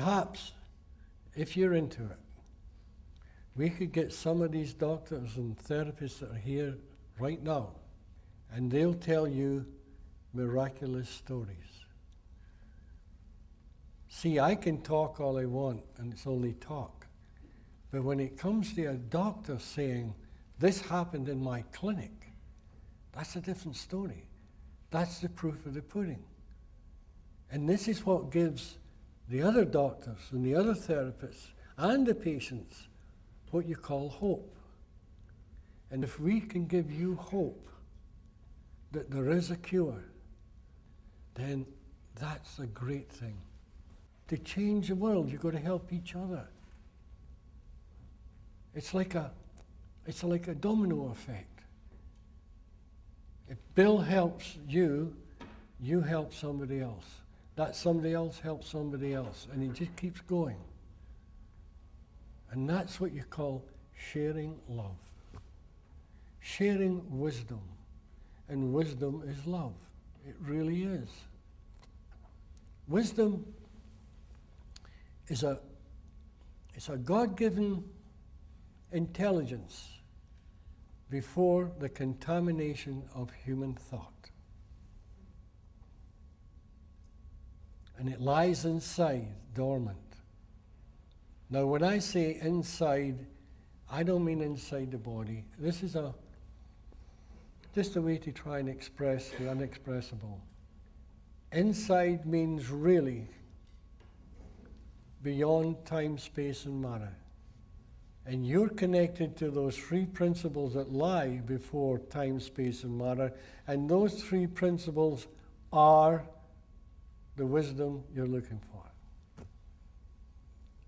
perhaps, if you're into it, we could get some of these doctors and therapists that are here right now, and they'll tell you miraculous stories. See, I can talk all I want, and it's only talk. But when it comes to a doctor saying, this happened in my clinic, that's a different story. That's the proof of the pudding. And this is what gives the other doctors and the other therapists and the patients what you call hope. And if we can give you hope that there is a cure, then that's a great thing. To change the world, you've got to help each other. It's like a domino effect. If Bill helps you, you help somebody else. That somebody else helps somebody else, and it just keeps going. And that's what you call sharing love. Sharing wisdom. And wisdom is love. It really is. Wisdom is a God-given intelligence before the contamination of human thought. And it lies inside, dormant. Now, when I say inside, I don't mean inside the body. This is just a way to try and express the unexpressible. Inside means really beyond time, space, and matter. And you're connected to those three principles that lie before time, space, and matter. And those three principles are the wisdom you're looking for.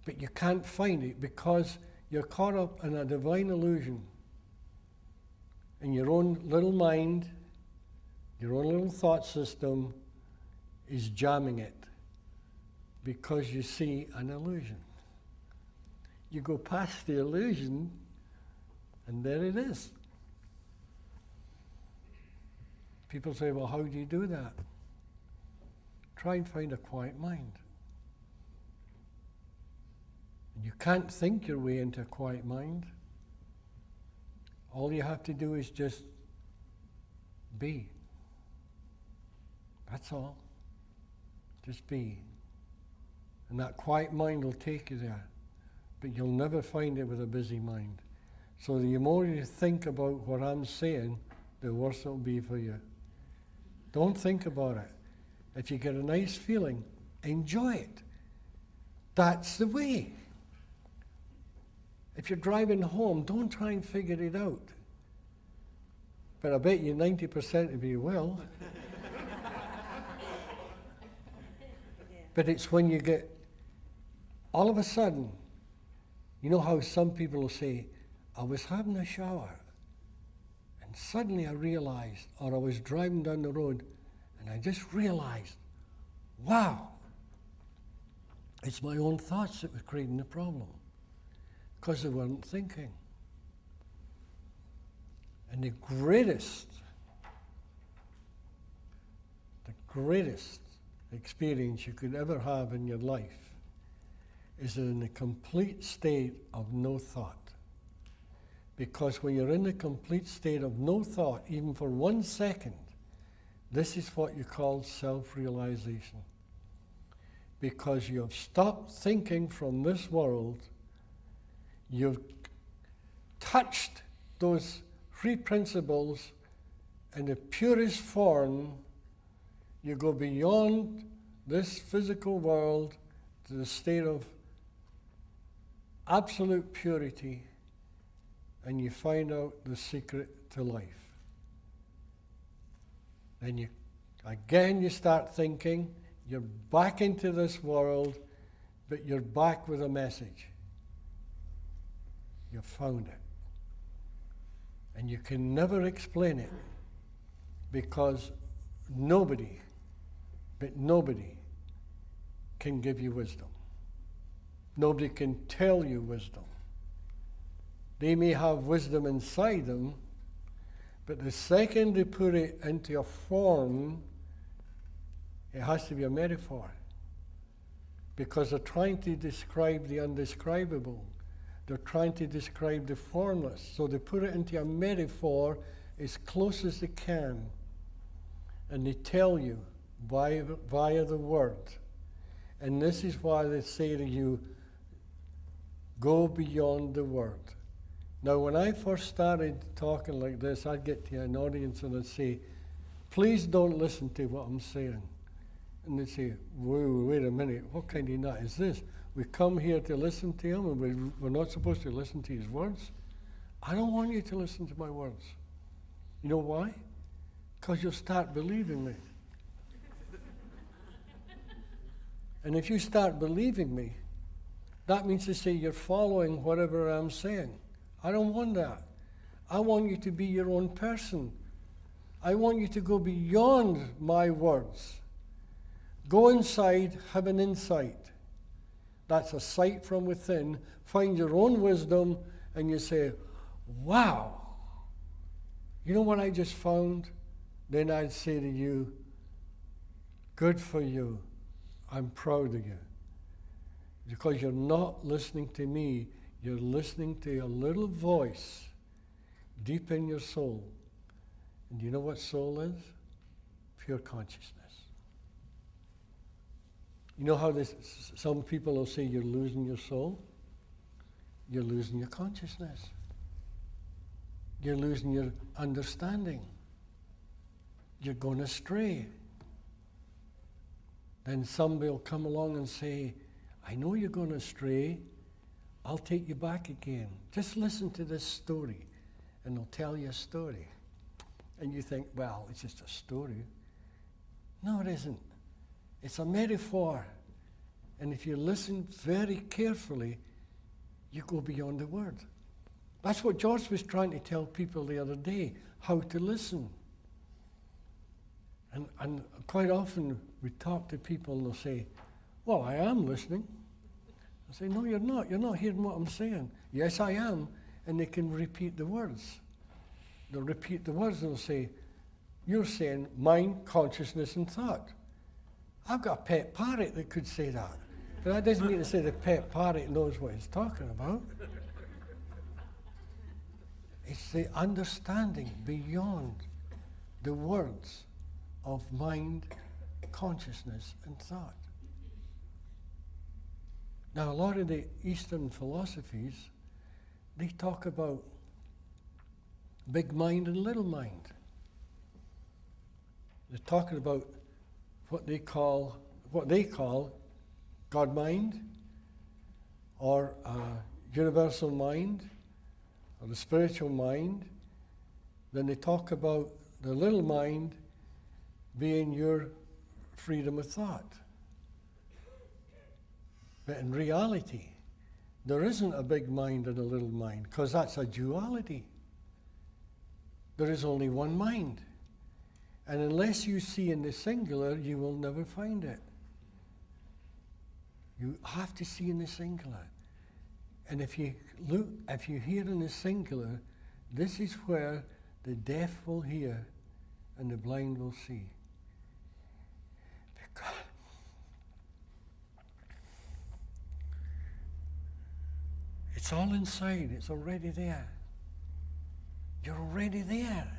But you can't find it because you're caught up in a divine illusion. And your own little mind, your own little thought system is jamming it because you see an illusion. You go past the illusion, and there it is. People say, well, how do you do that? Try and find a quiet mind. You can't think your way into a quiet mind. All you have to do is just be. That's all. Just be. And that quiet mind will take you there. But you'll never find it with a busy mind. So the more you think about what I'm saying, the worse it'll be for you. Don't think about it. If you get a nice feeling, enjoy it. That's the way. If you're driving home, don't try and figure it out. But I bet you 90% of you will. But it's when you get, all of a sudden, you know how some people will say, I was having a shower, and suddenly I realized, or I was driving down the road, and I just realized, wow, it's my own thoughts that were creating the problem, because they weren't thinking. And the greatest experience you could ever have in your life is in a complete state of no thought. Because when you're in a complete state of no thought, even for 1 second, this is what you call self-realization. Because you have stopped thinking from this world, you've touched those three principles in the purest form. You go beyond this physical world to the state of absolute purity, and you find out the secret to life. Then you start thinking, you're back into this world, but you're back with a message. You found it. And you can never explain it, because nobody can give you wisdom. Nobody can tell you wisdom. They may have wisdom inside them, but the second they put it into a form, it has to be a metaphor. because they're trying to describe the undescribable. They're trying to describe the formless. So they put it into a metaphor as close as they can. And they tell you via the word. And this is why they say to you, go beyond the word. Now, when I first started talking like this, I'd get to an audience and I'd say, please don't listen to what I'm saying. And they'd say, wait a minute, what kind of nut is this? We come here to listen to him and we're not supposed to listen to his words? I don't want you to listen to my words. You know why? Because you'll start believing me. And if you start believing me, that means to say you're following whatever I'm saying. I don't want that. I want you to be your own person. I want you to go beyond my words. Go inside, have an insight. That's a sight from within. Find your own wisdom, and you say, wow, you know what I just found? Then I'd say to you, good for you. I'm proud of you. Because you're not listening to me, you're listening to a little voice deep in your soul. And do you know what soul is? Pure consciousness. You know how some people will say you're losing your soul? You're losing your consciousness. You're losing your understanding. You're going astray. Then somebody will come along and say, I know you're going astray. I'll take you back again. Just listen to this story, and they'll tell you a story. And you think, well, it's just a story. No, it isn't. It's a metaphor. And if you listen very carefully, you go beyond the word. That's what George was trying to tell people the other day, how to listen. And quite often we talk to people and they'll say, well, I am listening. I say, no, you're not. You're not hearing what I'm saying. Yes, I am. And they can repeat the words. They'll repeat the words and they'll say, you're saying mind, consciousness, and thought. I've got a pet parrot that could say that. But that doesn't mean to say the pet parrot knows what he's talking about. It's the understanding beyond the words of mind, consciousness, and thought. Now, a lot of the Eastern philosophies, they talk about big mind and little mind. They're talking about what they call God mind, or universal mind, or the spiritual mind. Then they talk about the little mind being your freedom of thought. But in reality, there isn't a big mind and a little mind, because that's a duality. There is only one mind. And unless you see in the singular, you will never find it. You have to see in the singular. And if you hear in the singular, this is where the deaf will hear and the blind will see. Because it's all inside. It's already there. You're already there.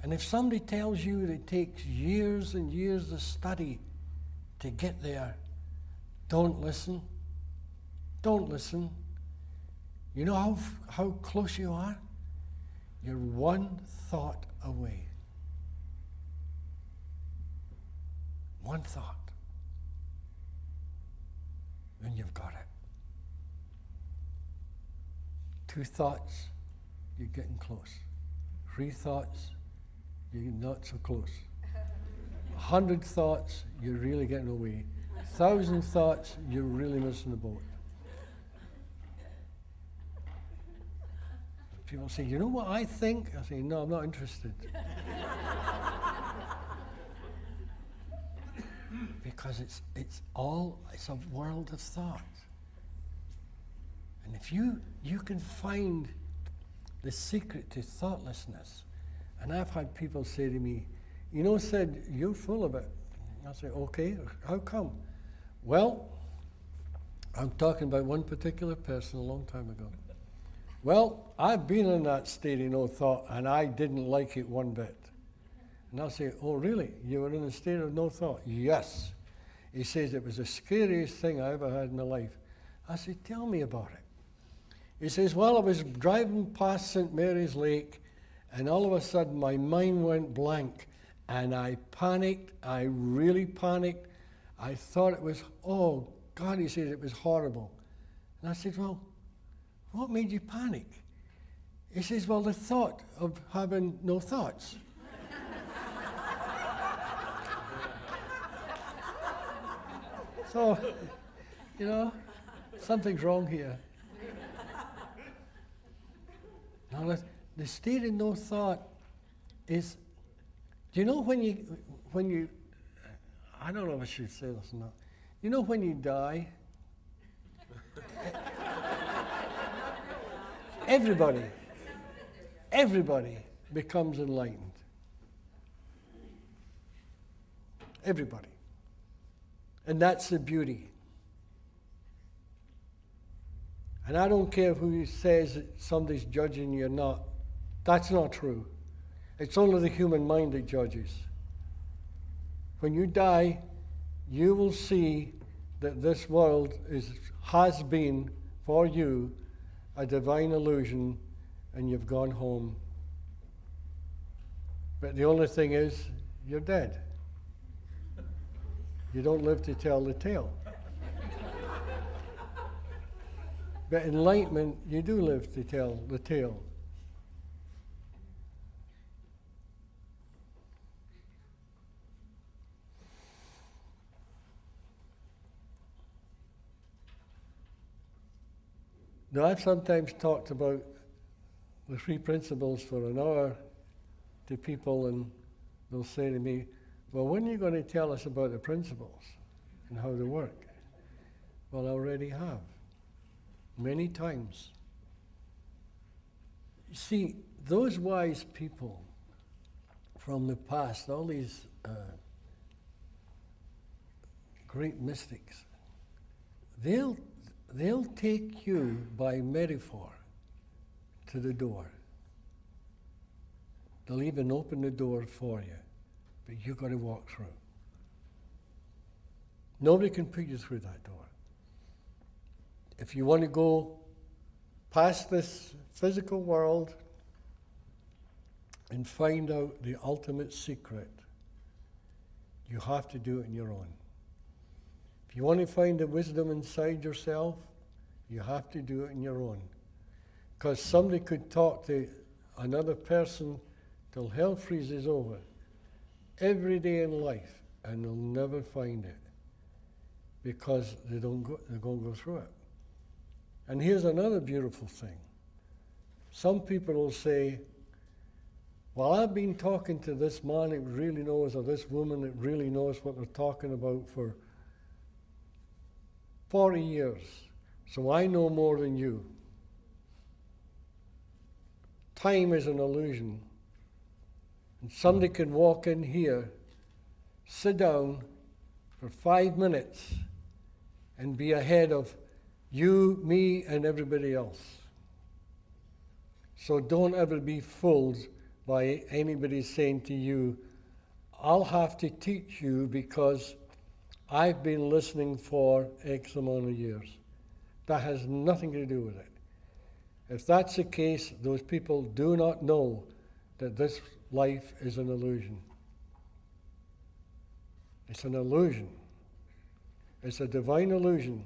And if somebody tells you that it takes years and years of study to get there, don't listen. Don't listen. You know how close you are? You're one thought away. One thought. Then you've got it. 2 thoughts, you're getting close. 3 thoughts, you're not so close. 100 thoughts, you're really getting away. 1,000 thoughts, you're really missing the boat. People say, you know what I think? I say, no, I'm not interested. Because it's a world of thought. And if you can find the secret to thoughtlessness, and I've had people say to me, you know, Sid, you're full of it. I say, okay, how come? Well, I'm talking about one particular person a long time ago. Well, I've been in that state of no thought, and I didn't like it one bit. And I'll say, oh, really? You were in a state of no thought? Yes. He says, it was the scariest thing I ever had in my life. I said, tell me about it. He says, well, I was driving past St. Mary's Lake, and all of a sudden my mind went blank, and I panicked. I really panicked. I thought it was, oh, God, he says, it was horrible. And I said, well, what made you panic? He says, well, the thought of having no thoughts. So, you know, something's wrong here. Now, the state of no thought is, do you know when you, I don't know if I should say this or not. You know when you die, everybody becomes enlightened. Everybody. And that's the beauty. And I don't care who says that somebody's judging you or not. That's not true. It's only the human mind that judges. When you die, you will see that this world has been, for you, a divine illusion, and you've gone home. But the only thing is, you're dead. You don't live to tell the tale. But enlightenment, you do live to tell the tale. Now, I've sometimes talked about the three principles for an hour to people, and they'll say to me, well, when are you going to tell us about the principles and how they work? Well, I already have, many times. You see, those wise people from the past, all these great mystics, they'll take you by metaphor to the door. They'll even open the door for you, but you've got to walk through. Nobody can put you through that door. If you want to go past this physical world and find out the ultimate secret, you have to do it on your own. If you want to find the wisdom inside yourself, you have to do it on your own. Because somebody could talk to another person till hell freezes over every day in life, and they'll never find it because they're going to go through it. And here's another beautiful thing. Some people will say, well, I've been talking to this man that really knows, or this woman that really knows what they're talking about for 40 years, so I know more than you. Time is an illusion. And somebody can walk in here, sit down for 5 minutes, and be ahead of you, me, and everybody else. So don't ever be fooled by anybody saying to you, I'll have to teach you because I've been listening for X amount of years. That has nothing to do with it. If that's the case, those people do not know that this life is an illusion. It's an illusion. It's a divine illusion,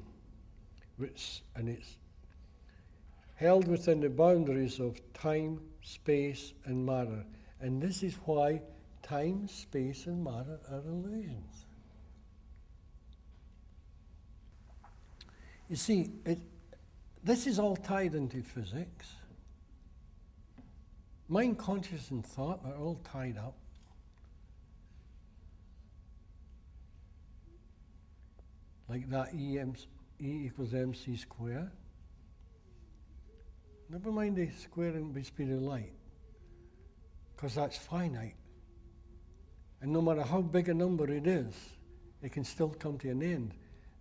and it's held within the boundaries of time, space, and matter. And this is why time, space, and matter are illusions. You see, this is all tied into physics. Mind, conscious, and thought are all tied up. Like that E equals mc squared. Never mind the squaring by speed of light, because that's finite. And no matter how big a number it is, it can still come to an end.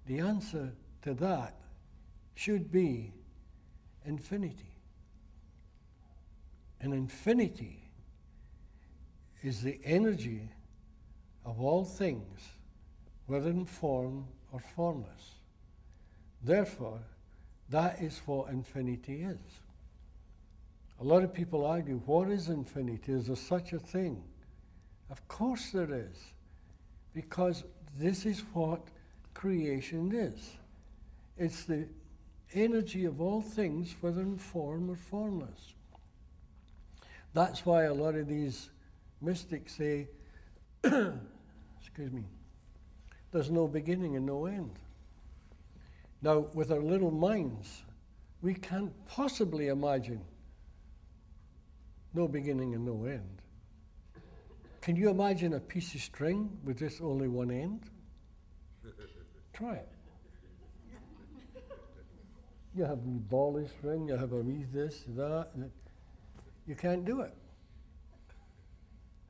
The answer to that should be infinity. And infinity is the energy of all things, whether in form or formless. Therefore, that is what infinity is. A lot of people argue, what is infinity? Is there such a thing? Of course there is, because this is what creation is. It's the energy of all things, whether in form or formless. That's why a lot of these mystics say, excuse me, there's no beginning and no end. Now, with our little minds, we can't possibly imagine no beginning and no end. Can you imagine a piece of string with just only one end? Try it. You have a ball of string, you have a wee this, that. You can't do it.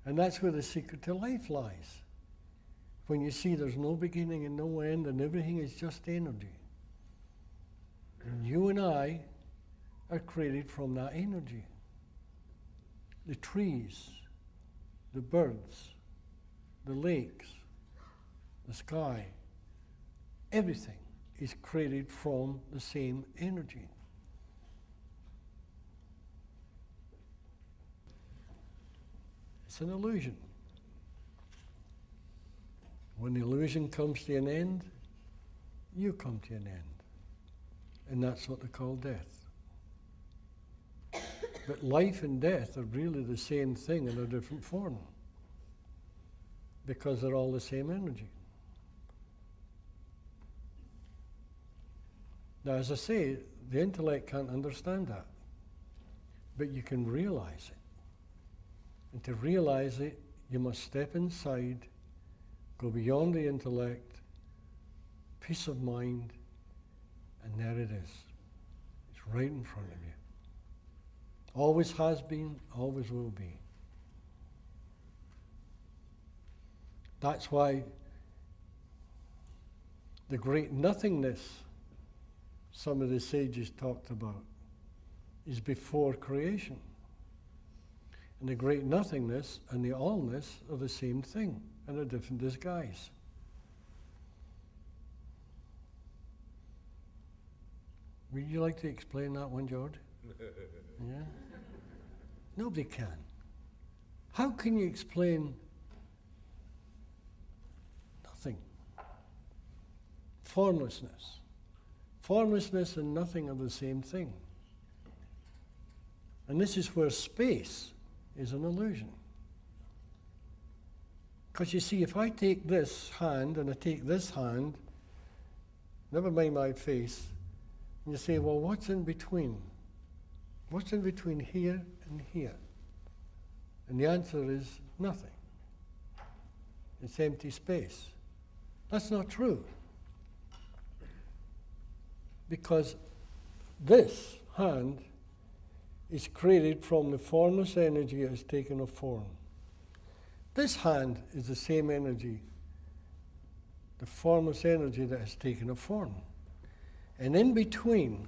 And that's where the secret to life lies. When you see there's no beginning and no end and everything is just energy. And you and I are created from that energy. The trees, the birds, the lakes, the sky, everything is created from the same energy. It's an illusion. When the illusion comes to an end, you come to an end. And that's what they call death. But life and death are really the same thing in a different form, because they're all the same energy. Now, as I say, the intellect can't understand that, but you can realize it. And to realize it, you must step inside, go beyond the intellect, peace of mind, and there it is. It's right in front of you. Always has been, always will be. That's why the great nothingness some of the sages talked about is before creation. And the great nothingness and the allness are the same thing in a different disguise. Would you like to explain that one, George? Yeah? Nobody can. How can you explain nothing? Formlessness. Formlessness and nothing are the same thing. And this is where space is an illusion. Because you see, if I take this hand and I take this hand, never mind my face, and you say, well, what's in between? What's in between here and here? And the answer is nothing. It's empty space. That's not true. Because this hand is created from the formless energy that has taken a form. This hand is the same energy, the formless energy that has taken a form. And in between,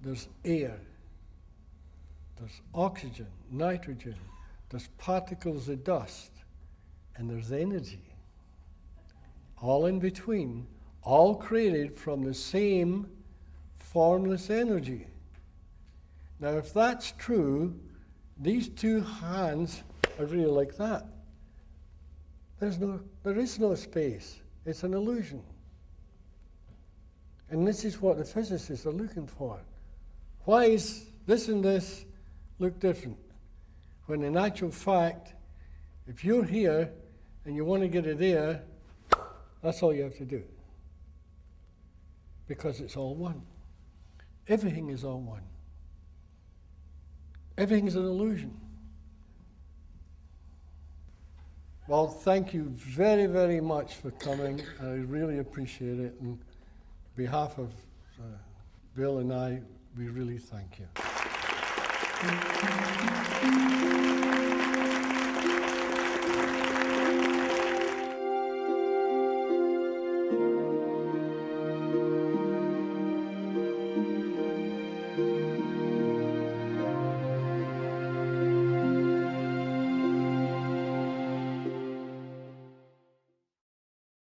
there's air, there's oxygen, nitrogen, there's particles of dust, and there's energy. All in between, all created from the same formless energy. Now, if that's true, these two hands are really like that. There is no space. It's an illusion. And this is what the physicists are looking for. Why is this and this look different? When in actual fact, if you're here and you want to get it there, that's all you have to do. Because it's all one. Everything is all one. Everything is an illusion. Well, thank you very, very much for coming. I really appreciate it. And on behalf of Bill and I, we really thank you.